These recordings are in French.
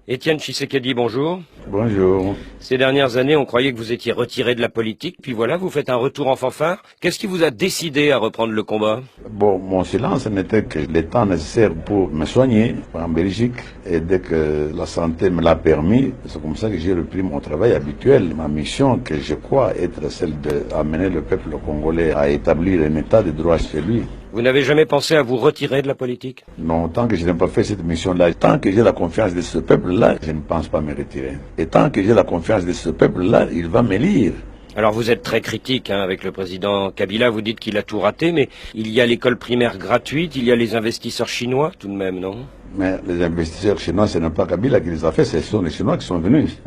Étienne Tshisekedi, bonjour. Bonjour. Ces dernières années, on croyait que vous étiez retiré de la politique, puis voilà, vous faites un retour en fanfare. Qu'est-ce qui vous a décidé à reprendre le combat? Bon, mon silence n'était que le temps nécessaire pour me soigner en Belgique. Et dès que la santé me l'a permis, c'est comme ça que j'ai repris mon travail habituel, ma mission que je crois être celle d'amener le peuple congolais à établir un état de droit chez lui. Vous n'avez jamais pensé à vous retirer de la politique? Non, tant que je n'ai pas fait cette mission-là, tant que j'ai la confiance de ce peuple-là, je ne pense pas me retirer. Et tant que j'ai la confiance de ce peuple-là, il va m'élire. Alors vous êtes très critique avec le président Kabila, vous dites qu'il a tout raté, mais il y a l'école primaire gratuite, il y a les investisseurs chinois tout de même, non? Mais les investisseurs chinois, ce n'est pas Kabila qui les a fait, ce sont les Chinois qui sont venus.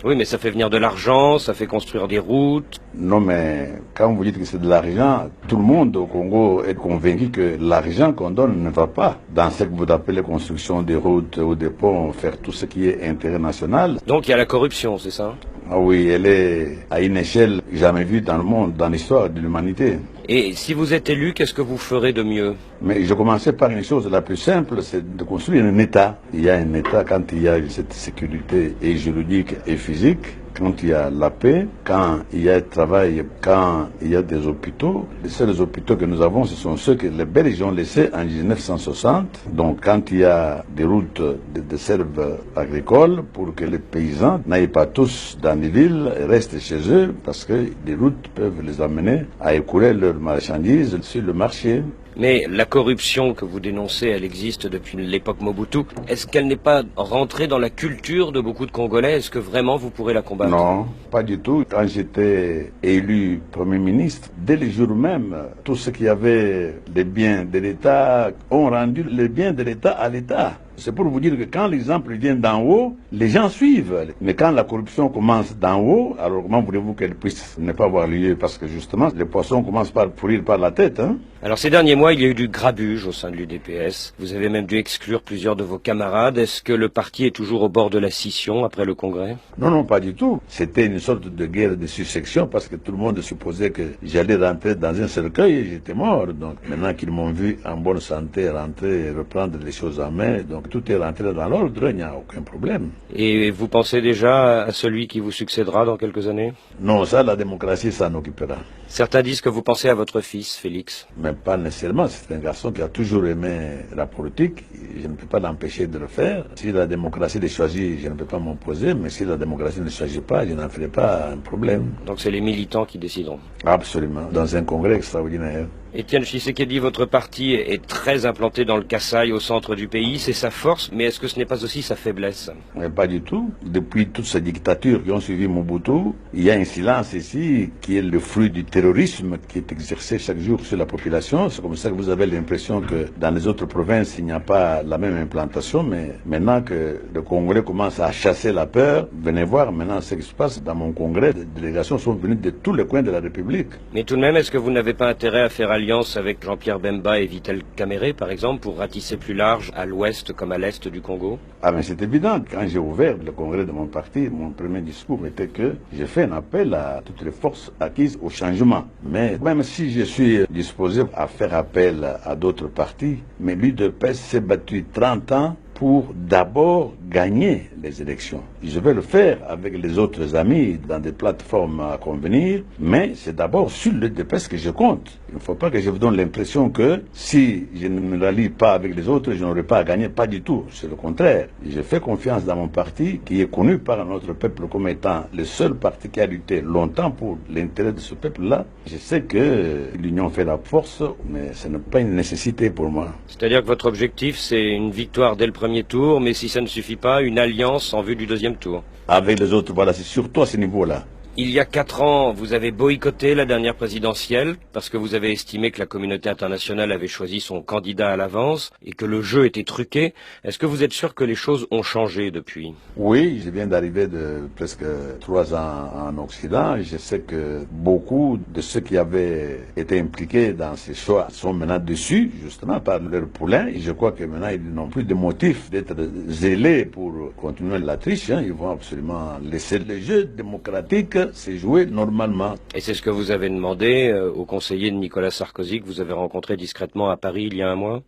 Oui, mais ça fait venir de l'argent, ça fait construire des routes. Non, mais quand vous dites que c'est de l'argent, tout le monde au Congo est convaincu que l'argent qu'on donne ne va pas dans ce que vous appelez construction des routes ou des ponts, faire tout ce qui est intérêt national. Donc il y a la corruption, c'est ça? Ah oui, elle est à une échelle jamais vue dans le monde, dans l'histoire de l'humanité. Et si vous êtes élu, qu'est-ce que vous ferez de mieux? Mais je commençais par une chose la plus simple, c'est de construire un État. Il y a un État quand il y a cette sécurité et juridique et physique, quand il y a la paix, quand il y a le travail, quand il y a des hôpitaux. Les seuls hôpitaux que nous avons, ce sont ceux que les Belges ont laissés en 1960. Donc quand il y a des routes de serve agricoles pour que les paysans n'aillent pas tous dans les villes et restent chez eux, parce que les routes peuvent les amener à écouler leurs marchandises sur le marché. Mais la corruption que vous dénoncez, elle existe depuis l'époque Mobutu. Est-ce qu'elle n'est pas rentrée dans la culture de beaucoup de Congolais? Est-ce que vraiment vous pourrez la combattre? Non, pas du tout. Quand j'étais élu Premier ministre, dès le jour même, tous ceux qui avaient les biens de l'État ont rendu les biens de l'État à l'État. C'est pour vous dire que quand l'exemple vient d'en haut, les gens suivent. Mais quand la corruption commence d'en haut, alors comment voulez-vous qu'elle puisse ne pas avoir lieu? Parce que justement, les poissons commencent par pourrir par la tête. Alors ces derniers mois, il y a eu du grabuge au sein de l'UDPS. Vous avez même dû exclure plusieurs de vos camarades. Est-ce que le parti est toujours au bord de la scission après le Congrès? Non, non, pas du tout. C'était une sorte de guerre de succession parce que tout le monde supposait que j'allais rentrer dans un cercueil et j'étais mort. Donc maintenant qu'ils m'ont vu en bonne santé rentrer et reprendre les choses en main, donc tout est rentré dans l'ordre, il n'y a aucun problème. Et vous pensez déjà à celui qui vous succédera dans quelques années? Non, ça, la démocratie s'en occupera. Certains disent que vous pensez à votre fils, Félix. Mais pas nécessairement. C'est un garçon qui a toujours aimé la politique. Je ne peux pas l'empêcher de le faire. Si la démocratie le choisit, je ne peux pas m'opposer. Mais si la démocratie ne le choisit pas, je n'en ferai pas un problème. Donc c'est les militants qui décideront. Absolument. Dans un congrès extraordinaire. Étienne Tshisekedi, votre parti est très implanté dans le Kasaï, au centre du pays. C'est sa force, mais est-ce que ce n'est pas aussi sa faiblesse? Mais pas du tout. Depuis toutes ces dictatures qui ont suivi Mobutu, il y a un silence ici qui est le fruit du terrorisme qui est exercé chaque jour sur la population. C'est comme ça que vous avez l'impression que dans les autres provinces, il n'y a pas la même implantation. Mais maintenant que le Congolais commence à chasser la peur, venez voir maintenant ce qui se passe dans mon congrès. Les délégations sont venues de tous les coins de la République. Mais tout de même, est-ce que vous n'avez pas intérêt à faire alliance avec Jean-Pierre Bemba et Vital Kamerhe, par exemple, pour ratisser plus large à l'ouest comme à l'est du Congo? Ah mais c'est évident, quand j'ai ouvert le congrès de mon parti, mon premier discours était que j'ai fait un appel à toutes les forces acquises au changement. Mais même si je suis disposé à faire appel à d'autres partis, mais l'UDPS s'est battu 30 ans pour d'abord gagner les élections. Je vais le faire avec les autres amis dans des plateformes à convenir, mais c'est d'abord sur le DPS que je compte. Il ne faut pas que je vous donne l'impression que si je ne me rallie pas avec les autres, je n'aurai pas à gagner. Pas du tout, c'est le contraire. Je fais confiance dans mon parti qui est connu par notre peuple comme étant le seul parti qui a lutté longtemps pour l'intérêt de ce peuple-là. Je sais que l'union fait la force, mais ce n'est pas une nécessité pour moi. C'est-à-dire que votre objectif, c'est une victoire dès le premier tour, mais si ça ne suffit pas, une alliance en vue du deuxième tour. Avec les autres, voilà, c'est surtout à ce niveau-là. Il y a 4 ans, vous avez boycotté la dernière présidentielle parce que vous avez estimé que la communauté internationale avait choisi son candidat à l'avance et que le jeu était truqué. Est-ce que vous êtes sûr que les choses ont changé depuis? Oui, je viens d'arriver de presque 3 ans en Occident. Je sais que beaucoup de ceux qui avaient été impliqués dans ces choix sont maintenant déçus, justement, par leur poulain. Et je crois que maintenant, ils n'ont plus de motif d'être zélés pour continuer la triche. Ils vont absolument laisser le jeu démocratique s'est joué normalement. Et c'est ce que vous avez demandé au conseiller de Nicolas Sarkozy que vous avez rencontré discrètement à Paris il y a un mois?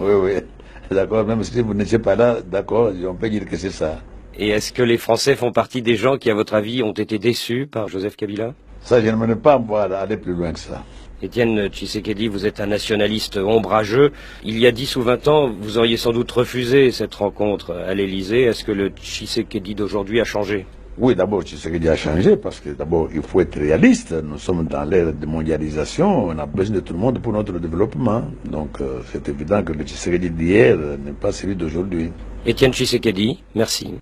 Oui, oui. D'accord, même si vous n'étiez pas là, d'accord, on peut dire que c'est ça. Et est-ce que les Français font partie des gens qui, à votre avis, ont été déçus par Joseph Kabila? Ça, je ne me pas voir aller plus loin que ça. Étienne Tshisekedi, vous êtes un nationaliste ombrageux. Il y a 10 ou 20 ans, vous auriez sans doute refusé cette rencontre à l'Élysée. Est-ce que le Tshisekedi d'aujourd'hui a changé? Oui, d'abord, Tshisekedi a changé parce que d'abord, il faut être réaliste. Nous sommes dans l'ère de mondialisation. On a besoin de tout le monde pour notre développement. Donc, c'est évident que le Tshisekedi d'hier n'est pas celui d'aujourd'hui. Étienne Tshisekedi, merci.